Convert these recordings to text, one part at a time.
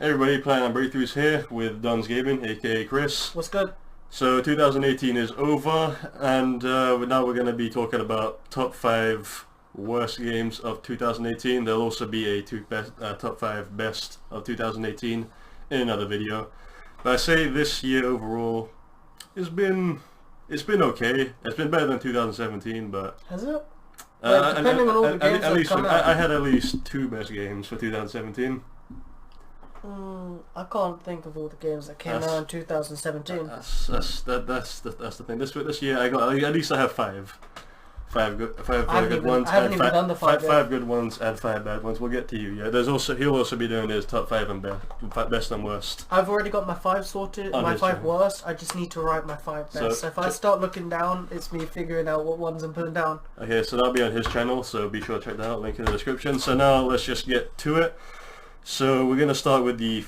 Everybody, Platinum Breakthroughs here with Don's Gaming, aka Chris. What's good? So 2018 is over, and now we're going to be talking about top 5 worst games of 2018. There'll also be a top 5 best of 2018 in another video. But I say this year overall, it's been okay. It's been better than 2017, but has it? Depending on all the games that come out. I had at least 2 best games for 2017. I can't think of all the games that came out in 2017. That's the thing. This year I got at least I have five good ones. I haven't even done the five good ones and 5 bad ones. We'll get to you. Yeah, he'll also be doing his top 5 and best and worst. I've already got my 5 sorted. My 5 worst. I just need to write my 5 best. So if I start looking down, it's me figuring out what ones I'm putting down. Okay, so that'll be on his channel. So be sure to check that out. Link in the description. So now let's just get to it. So we're going to start with the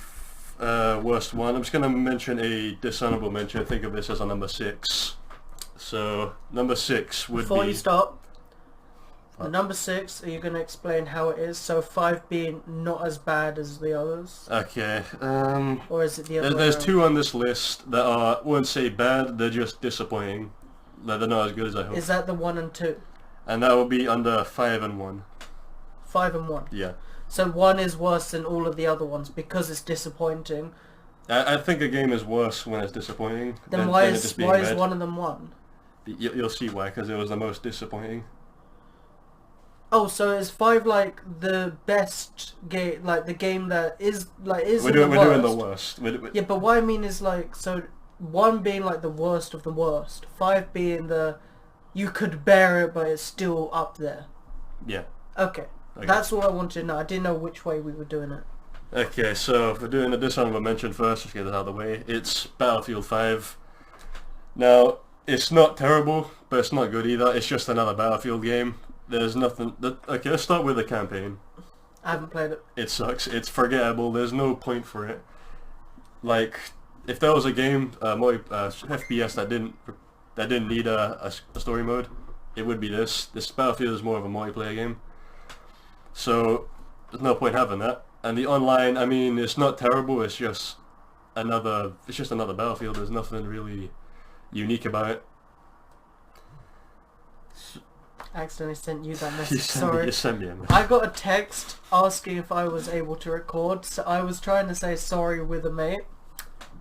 worst one. I'm just going to mention a dishonorable mention. Think of this as a number 6. So number 6 would Before be... you start, the number 6, are you going to explain how it is? So 5 being not as bad as the others? Okay. Or is it the other way There's around? 2 on this list that are, I wouldn't say bad, they're just disappointing. They're not as good as I hope. Is that the 1 and 2? And that will be under 5 and 1. 5 and 1? Yeah. So 1 is worse than all of the other ones because it's disappointing. I think a game is worse when it's disappointing. Then why is 1 of them 1? You'll see why, because it was the most disappointing. Oh, so is 5 like the best game, like the game that is We're doing the worst. Yeah, but what I mean is like, so 1 being like the worst of the worst, 5 being the you could bear it but it's still up there. Yeah. Okay. That's what I wanted to know. I didn't know which way we were doing it. Okay, so if we're doing a dishonorable mention first, let's get it out of the way. It's Battlefield 5. Now, it's not terrible, but it's not good either. It's just another Battlefield game. There's nothing... Okay, let's start with the campaign. I haven't played it. It sucks. It's forgettable. There's no point for it. Like, if there was a game, FPS that didn't need a story mode, it would be this. This Battlefield is more of a multiplayer game. So there's no point having that. And the online, I mean, it's not terrible. It's just another Battlefield. There's nothing really unique about it. I accidentally sent you that message. Sorry. You sent me a message. I got a text asking if I was able to record, so I was trying to say sorry with a mate.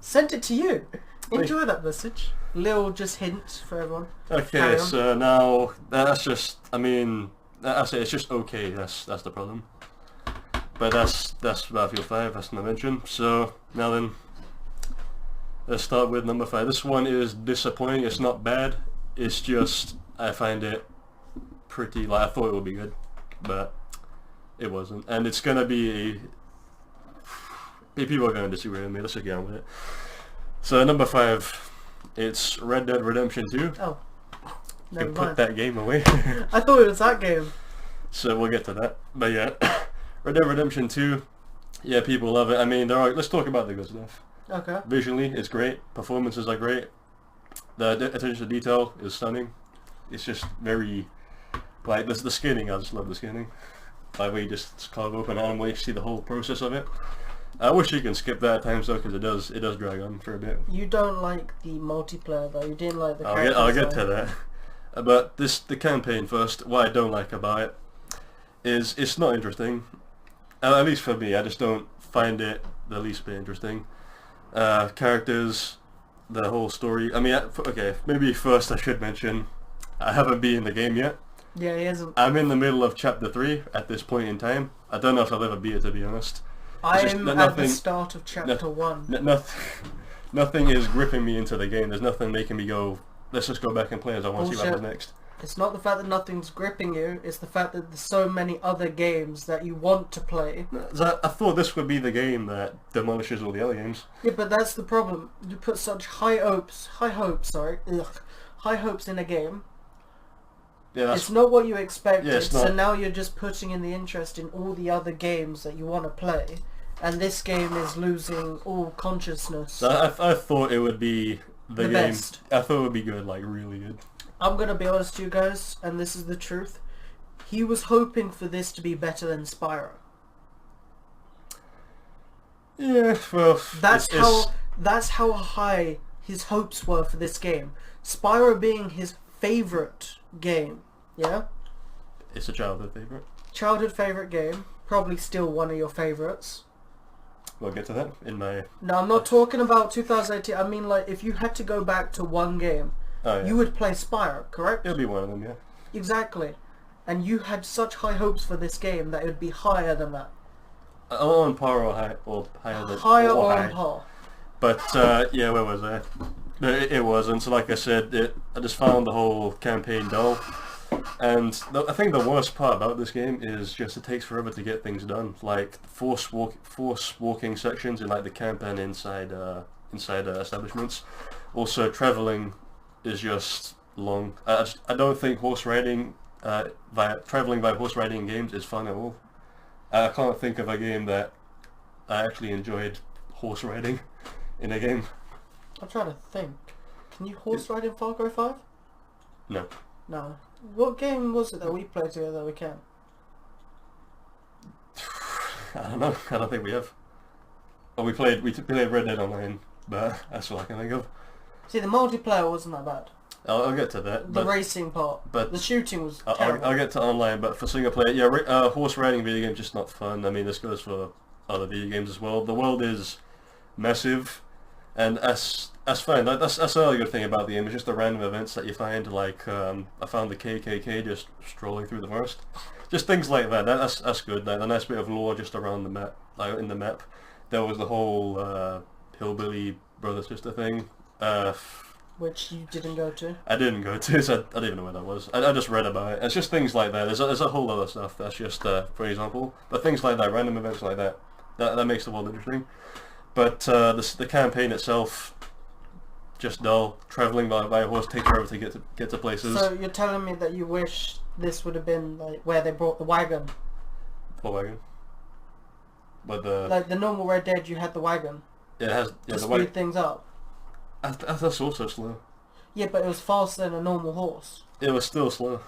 Sent it to you. Enjoy that message. Little just hint for everyone. Okay, so now that's just, I mean, that's it. It's just okay. That's the problem. But that's Battlefield 5. That's my mention. So now then, let's start with number 5. This one is disappointing. It's not bad. It's just I find it pretty. Like I thought it would be good, but it wasn't. And it's gonna be people are gonna disagree with me. Let's just get on with it. So number 5, it's Red Dead Redemption 2. Oh. You can put that game away. I thought it was that game. So we'll get to that. But yeah, Red Dead Redemption 2, yeah, people love it. I mean, let's talk about the good stuff. Okay. Visually, it's great. Performances are great. The attention to detail is stunning. It's just very, like, the skinning, I just love the skinning. Like, where you just carve open an animal, you see the whole process of it. I wish you can skip that at times though, because it does drag on for a bit. You don't like the multiplayer though. You didn't like the. I'll get to that. But the campaign first. What I don't like about it is it's not interesting. At least for me, I just don't find it the least bit interesting. Characters, the whole story. I mean, okay, maybe first I should mention I haven't beaten the game yet. Yeah, he hasn't. I'm in the middle of chapter 3 at this point in time. I don't know if I'll ever beat it, to be honest. I'm at the start of chapter 1. Nothing is gripping me into the game. There's nothing making me go, let's just go back and play as I want to see what happens next. It's not the fact that nothing's gripping you, it's the fact that there's so many other games that you want to play. I thought this would be the game that demolishes all the other games. Yeah, but that's the problem. You put such high hopes in a game. Yeah, it's not what you expected, yeah, so now you're just putting in the interest in all the other games that you want to play. And this game is losing all consciousness. I thought it would be the game. Best. I thought it would be good, like really good. I'm gonna be honest with you guys, and this is the truth. He was hoping for this to be better than Spyro. Yeah, well, That's how high his hopes were for this game. Spyro being his favourite game, yeah? it's a childhood favourite. Childhood favourite game, probably still one of your favourites. We'll get to that in my... No, I'm not talking about 2018, I mean like if you had to go back to one game, you would play Spyro, correct? It'll be one of them, yeah. Exactly. And you had such high hopes for this game that it would be higher than that. On par or higher than... Higher or on par. But, yeah, where was I? It wasn't, so like I said, I just found the whole campaign dull. And I think the worst part about this game is just it takes forever to get things done. Like, force walking sections in like the camp and inside establishments. Also, traveling is just long. I don't think traveling by horse riding in games is fun at all. I can't think of a game that I actually enjoyed horse riding in a game. I'm trying to think. Can you horse ride in Far Cry 5? No. No. What game was it that we played together that we can? I don't know. I don't think we have. Well, we played Red Dead Online, but that's all I can think of. See, the multiplayer wasn't that bad. I'll get to that. The racing part, but the shooting was terrible. I'll get to online, but for single player, yeah, horse riding video games just not fun. I mean, this goes for other video games as well. The world is massive, and that's fine. That's another good thing about the game. It's just the random events that you find. Like I found the KKK just strolling through the forest. Just things like that. That's good. Like, a nice bit of lore just around the map. Like in the map, there was the whole hillbilly brother sister thing. Which you didn't go to? I didn't go to, so I don't even know where that was. I just read about it. It's just things like that. There's a whole other stuff that's just, for example, but things like that, random events like that, that makes the world interesting. But the campaign itself, just dull. Traveling by a horse takes forever to get to places. So you're telling me that you wish this would have been like where they brought the wagon? What wagon? But like the normal Red Dead, you had the wagon. It has to speed things up. That's also slow. Yeah, but it was faster than a normal horse. It was still slow.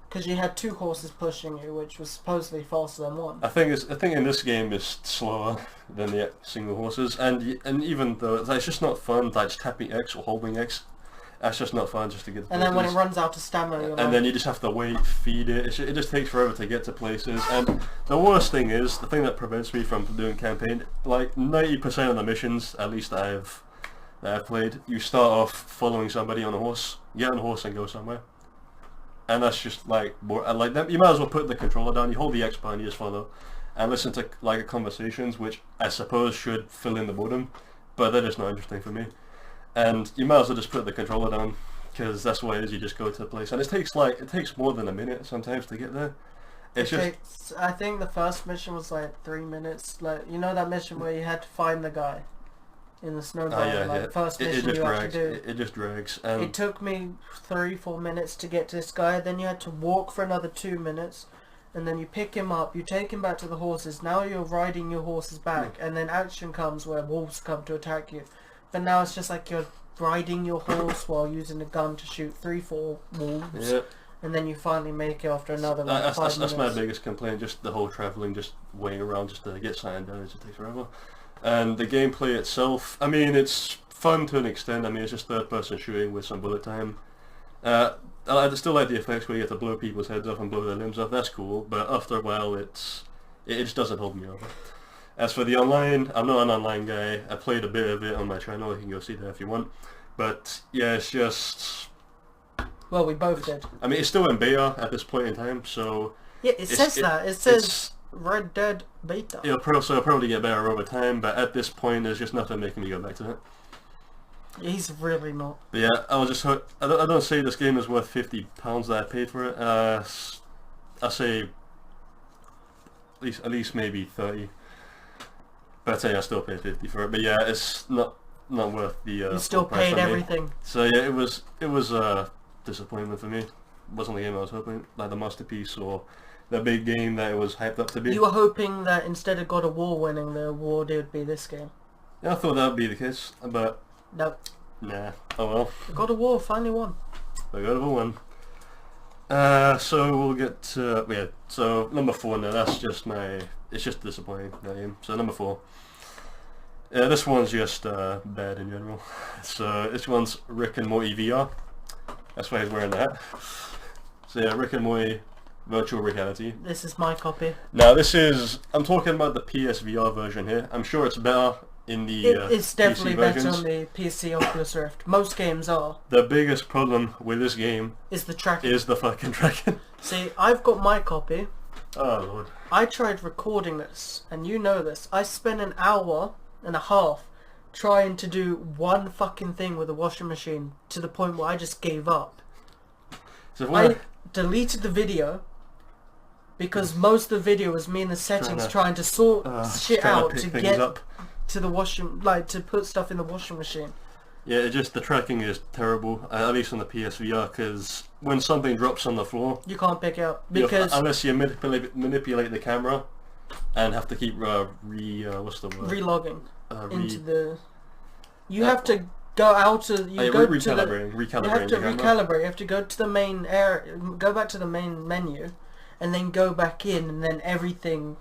Because you had two horses pushing you, which was supposedly faster than one. I think in this game it's slower than the single horses, and even though it's just not fun, like just tapping X or holding X, that's just not fun just to get. And then when it runs out of stamina, and then you just have to wait, feed it. It just takes forever to get to places. And the worst thing is the thing that prevents me from doing campaign. Like 90% of the missions, at least that I've played, you start off following somebody on a horse, get on a horse and go somewhere. And that's just like more like that. You might as well put the controller down, you hold the X button, you just follow, and listen to like conversations, which I suppose should fill in the boredom, but they're just not interesting for me. And you might as well just put the controller down, because that's what it is. You just go to the place, and it takes more than a minute sometimes to get there. I think the first mission was like 3 minutes. Like, you know that mission where you had to find the guy in the snowball, the first mission you have to do. It just drags. It took me 3-4 minutes to get to this guy, then you had to walk for another 2 minutes, and then you pick him up, you take him back to the horses, now you're riding your horses back, and then action comes where wolves come to attack you. But now it's just like you're riding your horse while using a gun to shoot 3-4 wolves, and then you finally make it after another 5 minutes. That's my biggest complaint, just the whole travelling, just waiting around just to get something done, it just takes forever. And the gameplay itself, I mean, it's fun to an extent. I mean, it's just third-person shooting with some bullet time. I still like the effects where you get to blow people's heads off and blow their limbs off. That's cool, but after a while, it just doesn't hold me over. As for the online, I'm not an online guy. I played a bit of it on my channel. You can go see that if you want. But yeah, it's just... Well, we both did. I mean, it's still in beta at this point in time, so... Yeah, it says that. It says Red Dead Beta. It'll probably get better over time, but at this point, there's just nothing making me go back to it. He's really not. But yeah, I don't say this game is worth £50 that I paid for it. I say at least maybe 30. But I'd say I still paid 50 for it. But yeah, it's not worth the. You still paid everything. So yeah, it was a disappointment for me. It wasn't the game I was hoping, like the masterpiece or the big game that it was hyped up to be. You were hoping that instead of God of War winning the award, it would be this game. Yeah, I thought that would be the case, but... Nope. Nah. Oh well. God of War finally won. God of War won. So we'll get to... Yeah, so number 4 now, that's just my... It's just disappointing, that game. So number 4. Yeah, this one's just bad in general. So this one's Rick and Morty VR. That's why he's wearing that. So yeah, Rick and Morty virtual reality. This is my copy. Now I'm talking about the PSVR version here. I'm sure it's better in the It's definitely PC better versions. on the PC Oculus Rift. Most games are. The biggest problem with this game Is the tracking. is the fucking tracking. See, I've got my copy. Oh lord. I tried recording this, and you know this. I spent an hour and a half trying to do one fucking thing with a washing machine to the point where I just gave up. So I deleted the video because most of the video was me in the settings trying to sort shit out to get up. to the washing, like to put stuff in the washing machine. Yeah, the tracking is terrible, at least on the PSVR, because when something drops on the floor, You can't pick it up because unless you manipulate the camera and have to keep what's the word? relogging into the. You have to go out of. You go to the. You have to recalibrate. You have to go to the main area. Go back to the main menu, and then go back in, and then everything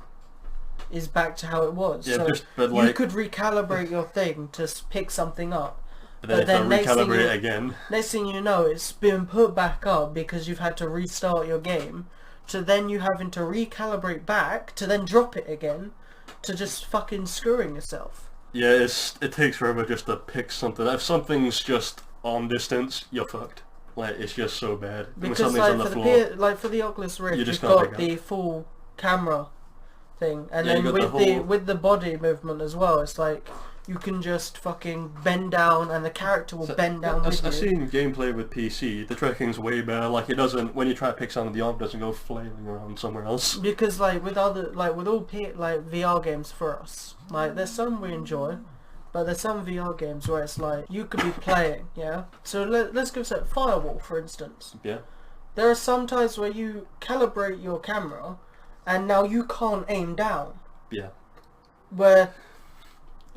is back to how it was. Yeah, so you could recalibrate your thing to pick something up. But then if I recalibrate it again, next thing you know, it's been put back up because you've had to restart your game. So then you having to recalibrate back to then drop it again, to just fucking screwing yourself. yeah, it takes forever just to pick something. If something's just arm distance, you're fucked. Like it's just so bad. Because when something's like on the for floor, like for the Oculus Rift, just you've can't got pick the full camera thing, and Yeah, then you got with the the whole- with the body movement as well, it's like you can just fucking bend down, and the character will bend down with I've you. seen gameplay with PC. The tracking's way better. Like it doesn't when you try to pick something, the arm doesn't go flailing around somewhere else. Because like with other with all VR games for us, like there's some we enjoy, but there's some VR games where it's like you could be playing, yeah. So let's give that Firewall for instance. Yeah. There are some times where you calibrate your camera, and now you can't aim down. Yeah. Where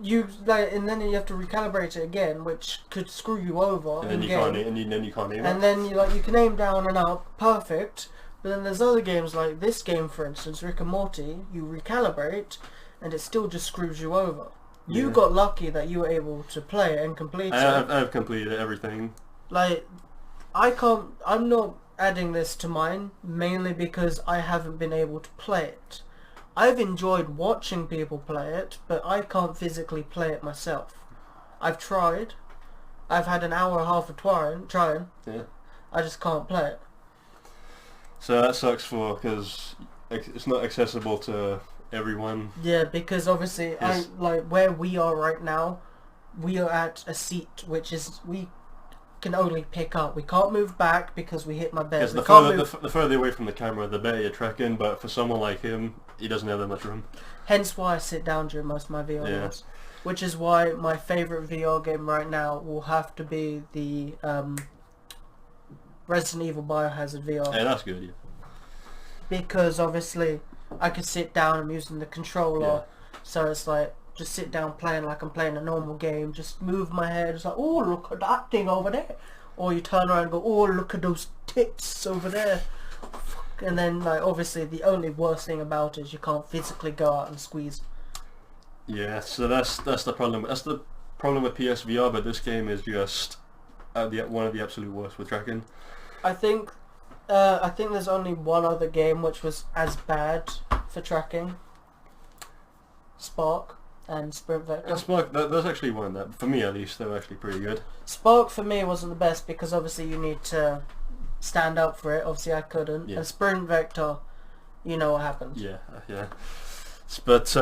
you and then you have to recalibrate it again, which could screw you over. And then you can't aim. And then you can aim down and up, perfect. But then there's other games like this game, for instance, Rick and Morty. You recalibrate, and it still just screws you over. You Yeah. got lucky that you were able to play it and complete it. I've completed everything. Like, I'm not adding this to mine mainly because I haven't been able to play it. I've enjoyed watching people play it, but I can't physically play it myself. I've tried. I've had an hour and a half of trying. Yeah. I just can't play it. So that sucks because it's not accessible to everyone. Yeah, because obviously, Yes. where we are right now, we are at a seat which is we can only pick up. We can't move back because we hit my bed. Because We the can't further, move. the further away from the camera, the better you're tracking. But for someone like him, he doesn't have that much room. Hence why I sit down during most of my VR Yeah. games. Which is why my favourite VR game right now will have to be the Resident Evil Biohazard VR. Yeah, that's good. Yeah. Because obviously I can sit down, I'm using the controller, Yeah. so it's like just sit down playing like I'm playing a normal game, just move my head, it's like, oh look at that thing over there, or you turn around and go, oh look at those tits over there. And then like obviously the only worst thing about it is you can't physically go out and squeeze. Yeah. So that's the problem. That's the problem with PSVR. But this game is just one of the absolute worst with tracking. I think there's only one other game which was as bad for tracking. Spark and Sprint Vector. Spark, there's actually one that, for me at least, they were actually pretty good. Spark for me wasn't the best because obviously you need to stand up for it. Obviously I couldn't. Yeah. And Sprint Vector, you know what happens. Yeah, yeah. But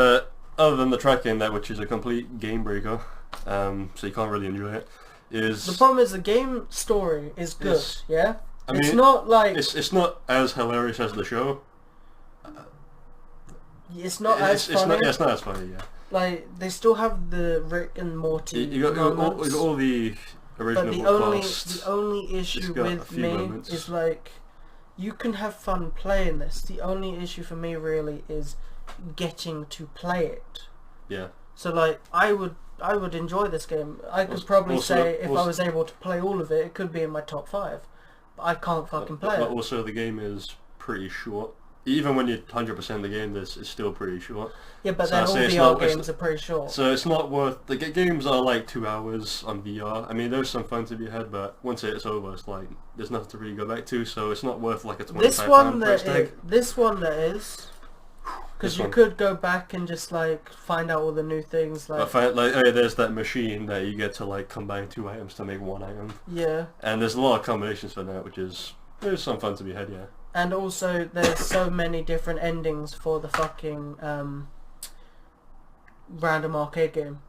other than the tracking, which is a complete game breaker, so you can't really enjoy it, is... The problem is the game story is good, Yes. yeah? I mean, it's not like... It's not as hilarious as the show. It's not as funny. It's not as funny, yeah. Like, they still have the Rick and Morty You got moments. all the original But cast. the only issue got a with few me moments. is like, you can have fun playing this. The only issue for me really is getting to play it. Yeah. So like, I would enjoy this game. I could probably say if I was able to play all of it, it could be in my top 5. But I can't fucking play But it. also the game is pretty short. even when you're 100% the game, it's still pretty short. Yeah, but So then I all say it's VR not- it's- games are pretty short. So it's not worth. The games are like 2 hours on VR. I mean, there's some fun to be had, but once it's over, it's like there's nothing to really go back to. So it's not worth like a 25 This one pound that price tag. this one that is, because This you one. could go back and just like find out all the new things. I Like find like oh, there's that machine that you get to like combine 2 items to make 1 item, yeah, and there's a lot of combinations for that, which is there's some fun to be had. Yeah. and also there's so many different endings for the fucking random arcade game.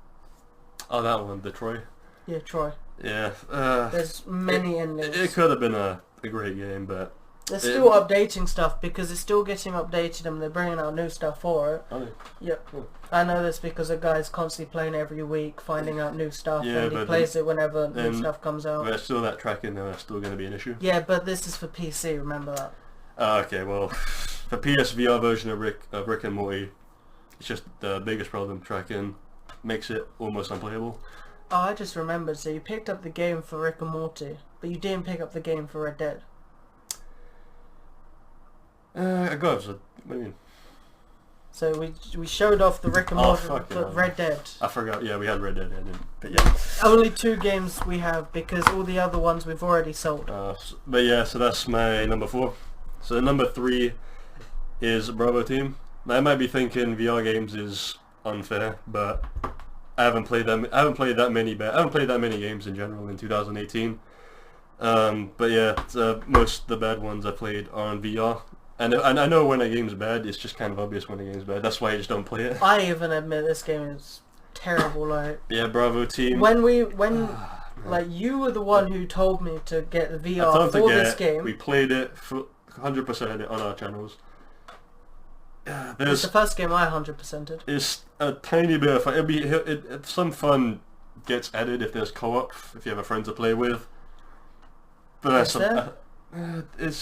Oh, that one, Detroit. Yeah, Troy. Yeah. There's many endings. It could have been a great game, but They're still updating stuff because it's still getting updated and they're bringing out new stuff for it. oh, Yep. Cool. I know this because a guy's constantly playing every week, finding out new stuff, Yeah, and he but plays it whenever new then- stuff comes out. but still that tracking though is still going to be an issue. Yeah, but this is for PC, remember that. Okay, well, the PSVR version of Rick and Morty, it's just the biggest problem. Tracking makes it almost unplayable. Oh, I just remembered, so you picked up the game for Rick and Morty, but you didn't pick up the game for Red Dead. I got it. What do you mean? So we showed off the Rick and Oh, Morty, fuck but yeah. Red Dead. I forgot. Yeah, we had Red Dead. I didn't. But yeah. Only 2 games we have because all the other ones we've already sold. But yeah, so that's my number 4. So number 3 is Bravo Team. Now, I might be thinking VR games is unfair, but I haven't played them. I haven't played that many. I haven't played that many games in general in 2018. But yeah, most of the bad ones I played are on VR. And I know when a game's bad, it's just kind of obvious when a game's bad. That's why I just don't play it. I even admit this game is terrible. Like Yeah, Bravo Team. when like you were the one who told me to get the I VR told for him to this get it. game. We played it for 100% on our channels. It's There's the first game I 100%ed. it's a tiny bit of fun. Some fun gets added if there's co-op, if you have a friend to play with. But that's Is there?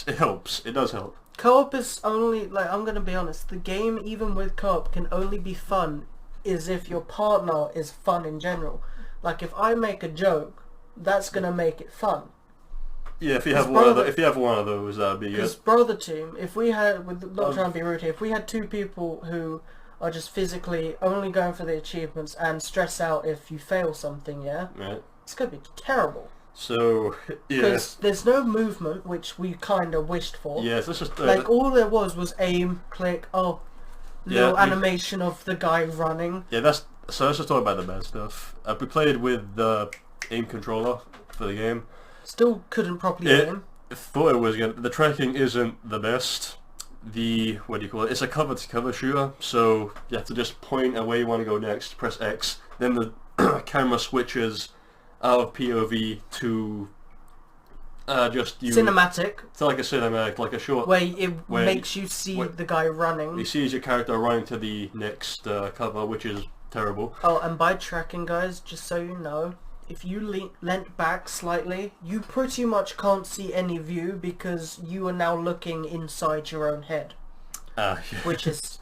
it helps. It does help. Co-op is only, like, I'm gonna be honest, the game even with co-op can only be fun is if your partner is fun in general. Like if I make a joke, that's gonna make it fun. Yeah, if you Because have one of brother- if you have one of those, that'd be Because good. Brother Team, if we had, with not trying to be rude here, if we had 2 people who are just physically only going for the achievements and stress out if you fail something, yeah, Right. it's gonna be terrible. So yeah, Because there's no movement, which we kind of wished for. yes. Let's just Like all there was aim, click, little Yeah, animation of the guy running. yeah. Let's just talk about the bad stuff. We played with the aim controller for the game. Still couldn't properly It- aim. Thought it was gonna. The tracking isn't the best. What do you call it? It's a cover-to-cover shooter, so you have to just point away you want to go next, press X, then the camera switches out of POV to just you. Cinematic, It's like a cinematic, like a short. where it where makes you see where- the guy running. You see your character running to the next cover, which is terrible. Oh, and by tracking, guys, just so you know, if you leant back slightly, you pretty much can't see any view because you are now looking inside your own head, which is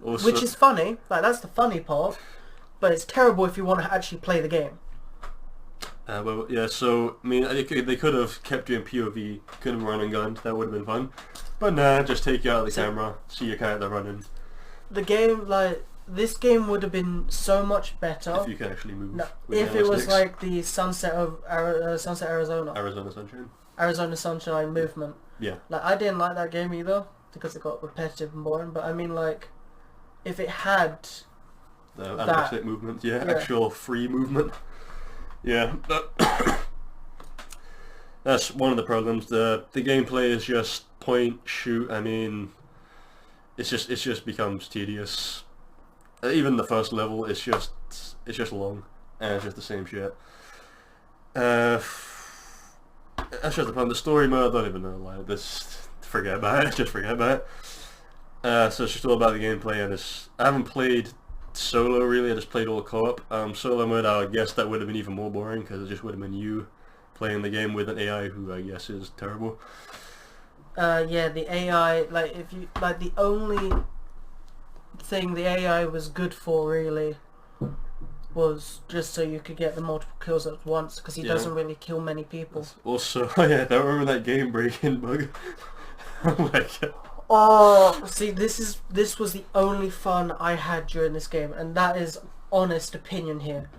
Also, which is funny. Like that's the funny part, but it's terrible if you want to actually play the game. well, yeah. So I mean, they could have kept you in POV, could have run and gunned. That would have been fun. But nah, just take you out of the camera, see your character running. The game, like this game, would have been so much better If you can actually move. no, with if it was analytics. like the Sunset of Sunset Arizona, Arizona Sunshine. Arizona Sunshine movement. Yeah. Like I didn't like that game either because it got repetitive and boring. But I mean, like, if it had The analytic movement. Yeah, Yeah. actual free movement. Yeah. That's one of the problems. The gameplay is just point, shoot. I mean, it just becomes tedious. Even the first level, it's just long and it's just the same shit. That's just the problem. The story mode, I don't even know. Like this, forget about it. Just forget about it. So it's just all about the gameplay, and I haven't played solo really. I just played all co-op. Solo mode, I would guess that would have been even more boring because it just would have been you playing the game with an AI who I guess is terrible. yeah, the AI, like if you like the only thing the AI was good for really was just so you could get the multiple kills at once because he Yeah. doesn't really kill many people. Also, yeah, I don't remember that game breaking bug. Oh my god. Oh, see, this was the only fun I had during this game, and that is honest opinion here.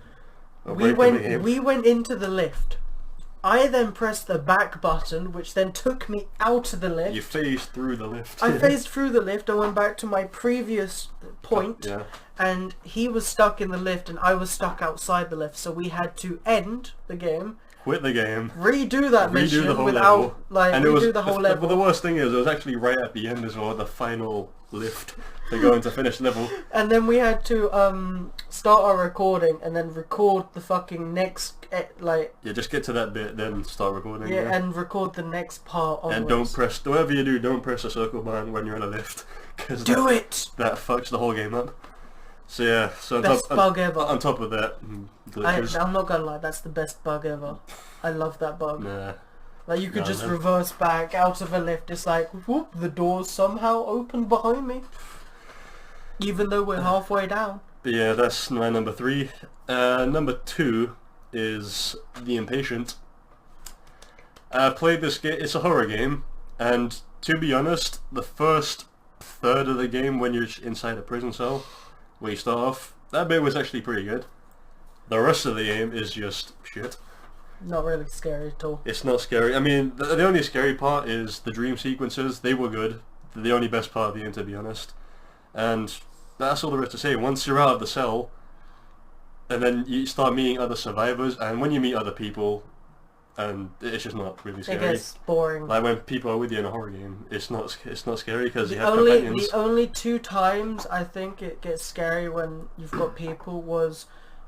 We went into the lift. I then pressed the back button, which then took me out of the lift. You phased through the lift. I phased through the lift. I went back to my previous point, Yeah. and he was stuck in the lift, and I was stuck outside the lift. So we had to end the game, Quit the game. redo that mission the whole without level. like And it was, redo the whole level. But the worst thing is, it was actually right at the end as well, the final lift to go into finish level. And then we had to start our recording and then record the fucking next Yeah, just get to that bit, then start recording. yeah, and record the next part onwards. And don't press, whatever you do, don't press the circle button when you're in a lift, because that fucks the whole game up. So yeah, so best bug ever. On top of that, glitches. I'm not gonna lie, that's the best bug ever. I love that bug. Nah. Like you could just reverse back out of a lift. It's like, whoop, the doors somehow opened behind me, even though we're halfway down. But yeah, that's my number 3. Number 2 is The Impatient. I played this game. It's a horror game, and to be honest, the first third of the game, when you're inside a prison cell, where you start off, that bit was actually pretty good. The rest of the game is just shit. Not really scary at all. It's not scary. I mean, the only scary part is the dream sequences. They were good. They're the only best part of the game, to be honest. And that's all there is to say. Once you're out of the cell, and then you start meeting other survivors, and when you meet other people, and it's just not really scary. It gets boring. Like when people are with you in a horror game, it's not scary because you have companions. The only 2 times I think it gets scary when you've got people was,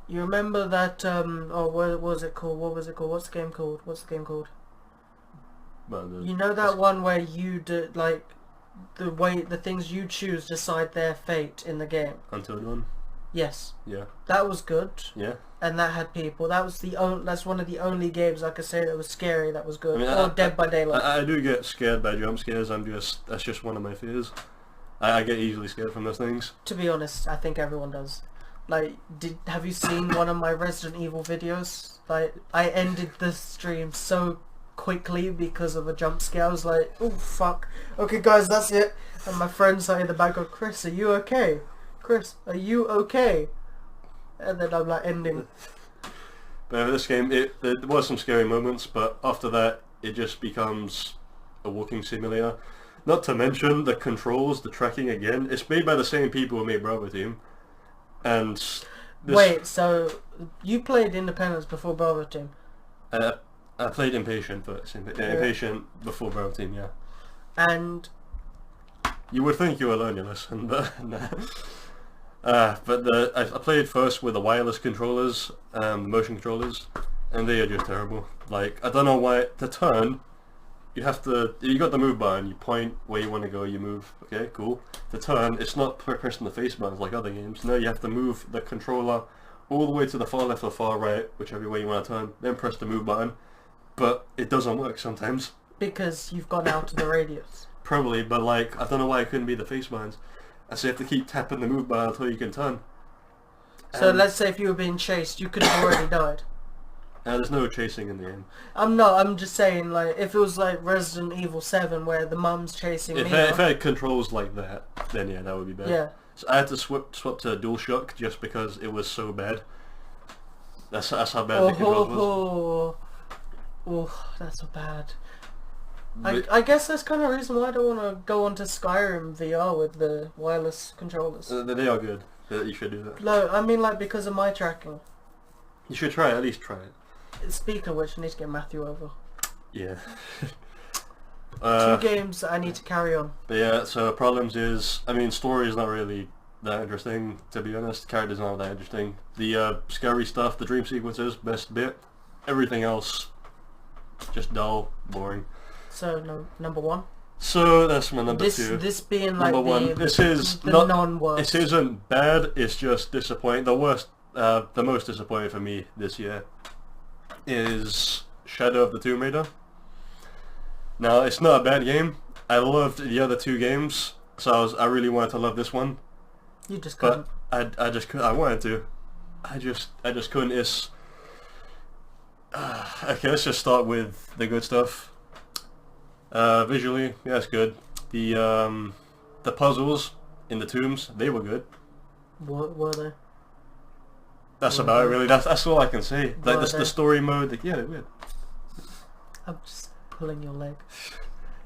you remember that what was it called? What's the game called? Well, You know that one where you do like the things you choose decide their fate in the game. Untitled one. Yes. Yeah. That was good. Yeah. And that had people. That's one of the only games I could say that was scary. That was good. I mean, or Dead by Daylight. I do get scared by jump scares. That's just one of my fears. I get easily scared from those things. To be honest, I think everyone does. Like, have you seen one of my Resident Evil videos? Like, I ended the stream so quickly because of a jump scare. I was like, oh fuck. Okay guys, that's it. And my friends are in the back go, Chris, are you okay? Chris, are you okay? And then I'm like ending. But for this game, there was some scary moments, but after that, it just becomes a walking simulator. Not to mention the controls, the tracking again. It's made by the same people who made Bravo Team. And wait, so you played Independence before Bravo Team? I played Impatient first. Impatient before Bravo Team, yeah. And you would think you would learn your lesson, but nah. But I played first with the wireless controllers, motion controllers, and they are just terrible. Like, I don't know why, to turn, you got the move button, you point where you want to go, you move, okay, cool. To turn, it's not pressing the face buttons like other games. No, you have to move the controller all the way to the far left or far right, whichever way you want to turn, then press the move button. But it doesn't work sometimes. Because you've gone out of the radius. Probably, but like, I don't know why it couldn't be the face buttons. So you have to keep tapping the move button until you can turn. So let's say if you were being chased, you could have already died. There's no chasing in the game. I'm just saying, like, if it was like Resident Evil 7 where the mum's chasing me. If I had controls like that, then yeah, that would be bad. Yeah. So I had to swap to DualShock just because it was so bad. That's how bad the controls was. Oh, that's so bad. I guess that's kind of the reason why I don't want to go onto Skyrim VR with the wireless controllers. They are good. You should do that. No, I mean like because of my tracking. You should try it, at least try it. Speaking of which, I need to get Matthew over. Yeah. 2 games that I need to carry on. But yeah, so problems is, I mean, story is not really that interesting, to be honest. Characters aren't that interesting. The scary stuff, the dream sequences, best bit. Everything else, just dull, boring. So, number 1? So, that's my number 2. This being like number 1. This is the not non-worst. This isn't bad, it's just disappointing. The most disappointing for me this year is Shadow of the Tomb Raider. Now, it's not a bad game. I loved the other 2 games, so I really wanted to love this one. You just couldn't. But I just couldn't. I wanted to. I just couldn't. It's okay. Let's just start with the good stuff. Visually, yeah, it's good. The puzzles in the tombs, they were good. What were they? That's about it, really. That's all I can say. Like the story mode, yeah, they're weird. I'm just pulling your leg.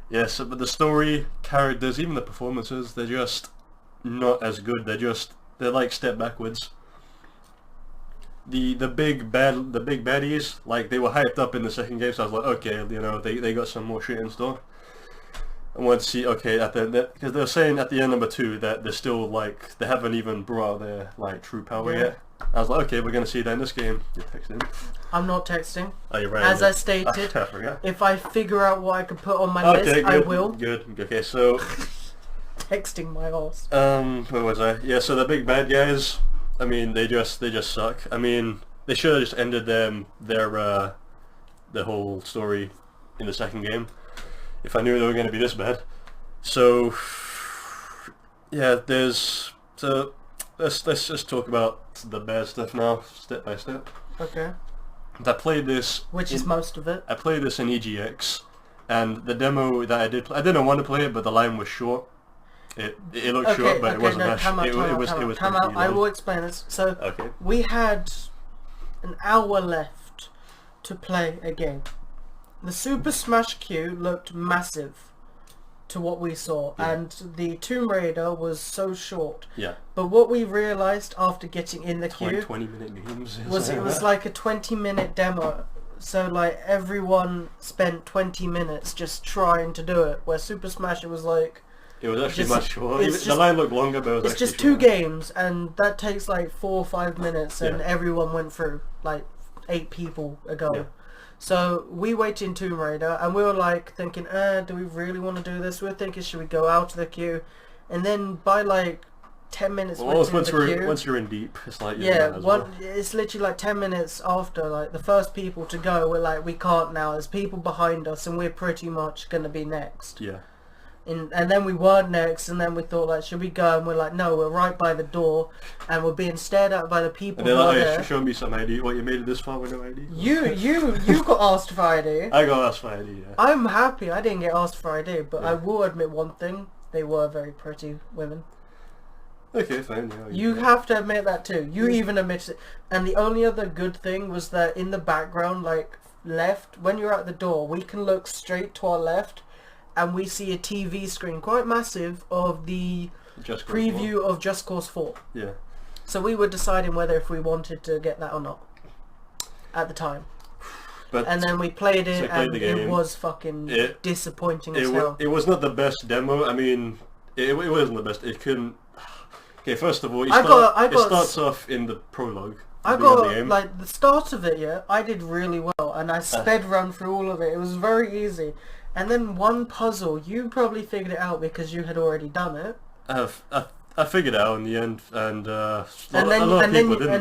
Yes, but the story, characters, even the performances, they're just not as good. They're like step backwards. The big baddies, like they were hyped up in the second game, so I was like, okay, you know, they got some more shit in store. I want to see, okay, because they were saying at the end number 2 that they're still like they haven't even brought out their like true power yet. I was like, okay, we're gonna see that in this game. You're texting. I'm not texting. Oh, you're right. As I stated, I forgot. if I figure out what I can put on my list, good, I will. Good. Okay, so Texting my ass. where was I? Yeah, so the big bad guys. I mean, they just suck. I mean, they should have just ended their whole story in the second game. If I knew they were going to be this bad. So yeah, let's just talk about the bad stuff now, step by step. Okay. I played this. Which is most of it. I played this in EGX, and the demo that I did, I didn't want to play it, but the line was short. It looked short, but it wasn't that. It was time out. I will explain this. So we had an hour left to play a game. The Super Smash queue looked massive to what we saw, and the Tomb Raider was so short. Yeah. But what we realised after getting in the queue 20-minute games was it was like a 20-minute demo. So like everyone spent 20 minutes just trying to do it. Where Super Smash, it was like it was actually much shorter. The line looked longer, but it was it's just 2 games, and that takes like 4 or 5 minutes, and everyone went through like 8 people ago. Yeah. So we waited in Tomb Raider, and we were like thinking, do we really want to do this? We were thinking, should we go out of the queue? And then by like 10 minutes once you're in deep, it's like it's literally like 10 minutes after like the first people to go, we're like, we can't now. There's people behind us, and we're pretty much gonna be next. Yeah. And then we weren't next, and then we thought like, should we go? And we're like, no, we're right by the door, and we're being stared at by the people. And they're like, hey, show me some ID. What, you made it this far with no ID? You got asked for ID. I got asked for ID. Yeah. I'm happy I didn't get asked for ID, but I will admit one thing: they were very pretty women. Okay, fine. Yeah, you have to admit that too. You even admitted it. And the only other good thing was that in the background, like left, when you're at the door, we can look straight to our left, and we see a TV screen, quite massive, of the preview of Just Cause 4. Yeah. So we were deciding whether if we wanted to get that or not at the time. And then we played it, and it was fucking disappointing as hell. It was not the best demo. I mean, it wasn't the best. It couldn't. Okay, first of all, it starts off in the prologue. I got like the start of it. Yeah, I did really well, and I sped run through all of it. It was very easy. And then one puzzle, you probably figured it out because you had already done it. I figured it out in the end, and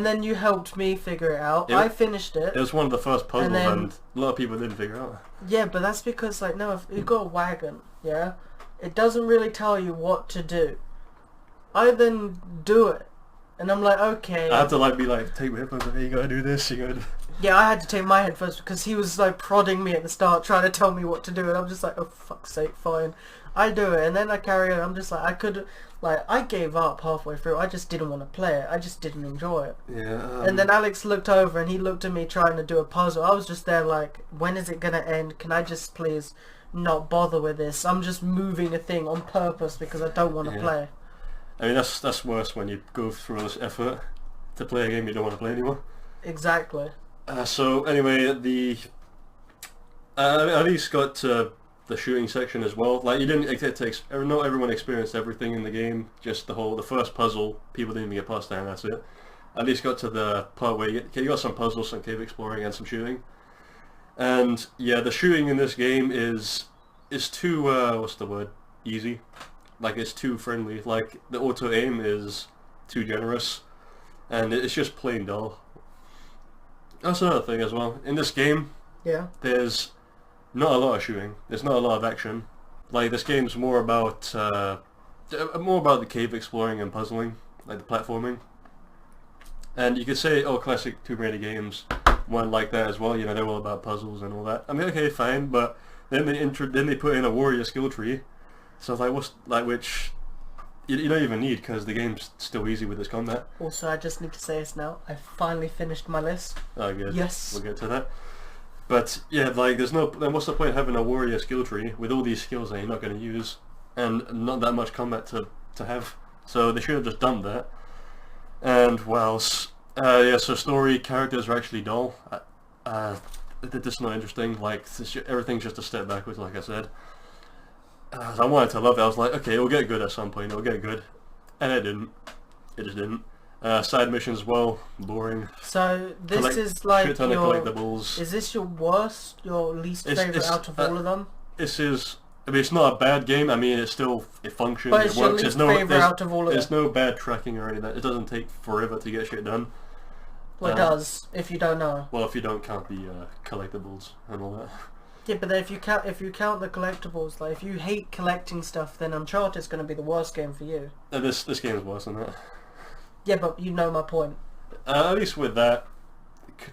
then you helped me figure it out. I finished it. It was one of the first puzzles, and a lot of people didn't figure it out. Yeah, but that's because like if you've got a wagon, yeah, it doesn't really tell you what to do. I then do it, and I'm like, okay. I have to take my headphones off. Hey, you gotta do this. You gotta. Yeah, I had to take my headphones because he was like prodding me at the start, trying to tell me what to do, and I'm just like, oh fuck's sake, fine. I do it, and then I carry on. I'm just like, I gave up halfway through. I just didn't want to play it. I just didn't enjoy it. Yeah. And then Alex looked over, and he looked at me trying to do a puzzle. I was just there like, when is it gonna end? Can I just please not bother with this? I'm just moving a thing on purpose because I don't want to play. I mean, that's worse when you go through all this effort to play a game you don't want to play anymore. Exactly. So anyway, at least got to the shooting section as well. Like not everyone experienced everything in the game. Just the first puzzle, people didn't even get past that, and that's it. At least got to the part where you got some puzzles, some cave exploring, and some shooting. And yeah, the shooting in this game is too what's the word? Easy. Like it's too friendly. Like the auto aim is too generous, and it's just plain dull. That's another thing as well. In this game, there's not a lot of shooting. There's not a lot of action. Like this game's more about the cave exploring and puzzling, like the platforming. And you could say, oh, classic Tomb Raider games weren't like that as well. You know, they're all about puzzles and all that. I mean, okay, fine, but then they put in a warrior skill tree. So like, what's like which you don't even need because the game's still easy with this combat. Also, I just need to say this now. I finally finished my list. Oh, good. Yes. We'll get to that. But yeah, like there's no. Then what's the point of having a warrior skill tree with all these skills that you're not going to use, and not that much combat to have? So they should have just done that. And what else? Yeah, so story characters are actually dull. They're just not interesting. Like everything's just a step backwards, like I said. I wanted to love it. I was like, okay, it'll get good at some point. It'll get good, and it didn't. It just didn't. Side missions as well, boring. So this is like shit ton of collectibles. Is this your worst, your least favorite out of all of them? This is. I mean, it's not a bad game. I mean, it functions. But It it's your works. least favorite out of all of them. There's no bad tracking or anything. It doesn't take forever to get shit done. Well, it does if you don't know. Well, if you don't count the collectibles and all that. Yeah, but then if you count the collectibles, like if you hate collecting stuff, then Uncharted's going to be the worst game for you. This game is worse than that. Yeah, but you know my point. At least with that,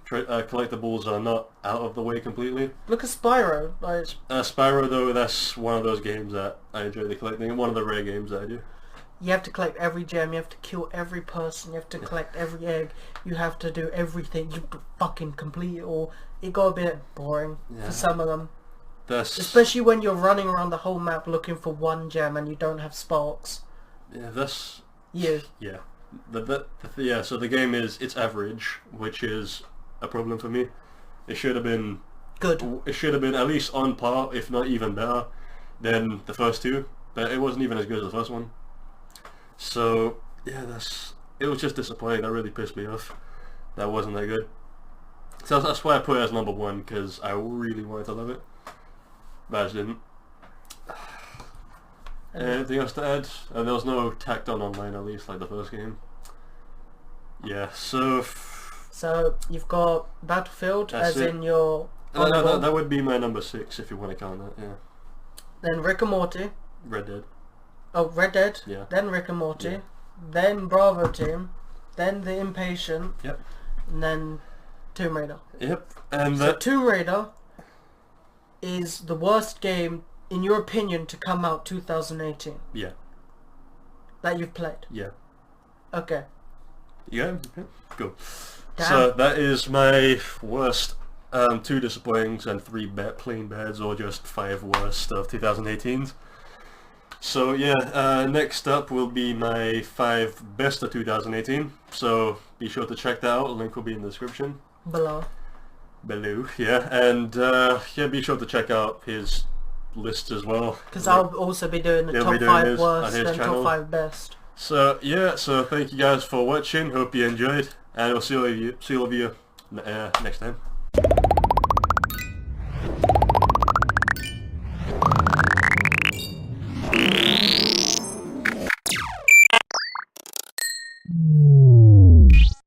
collectibles are not out of the way completely. Look at Spyro. Like Spyro though, that's one of those games that I enjoy the collecting. One of the rare games that I do. you have to collect every gem. You have to kill every person. You have to collect every egg. You have to do everything. You have to fucking complete it all. It got a bit boring for some of them. Especially when you're running around the whole map looking for one gem and you don't have sparks. Yeah, that's... Yeah. Yeah. Yeah, so the game it's average, which is a problem for me. It should have been... Good. It should have been at least on par, if not even better, than the first two. But it wasn't even as good as the first one. So, yeah, it was just disappointing. That really pissed me off. That wasn't that good. So that's why I put it as number one, because I really wanted to love it. But I just didn't. Anything else to add? There was no tacked on online, at least, like the first game. Yeah, so... So, you've got Battlefield That's as it. in your... that would be my number 6, if you want to count that, yeah. Then Rick and Morty. Red Dead. Oh, Red Dead. Yeah. Then Rick and Morty. Yeah. Then Bravo Team. Then The Impatient. Yep. And then Tomb Raider. Yep. And So Tomb Raider is the worst game, in your opinion, to come out 2018. Yeah. That you've played. Yeah. Okay. Yeah? Cool. Damn. So that is my worst 2 disappointings and 3 plain bads, or just 5 worst of 2018. So yeah, next up will be my 5 best of 2018. So be sure to check that out. Link will be in the description. Below, yeah. And yeah, be sure to check out his lists as well. because I'll also be doing the top 5 worst and top 5 best. So yeah, so thank you guys for watching. Hope you enjoyed, and we'll see all of you next time.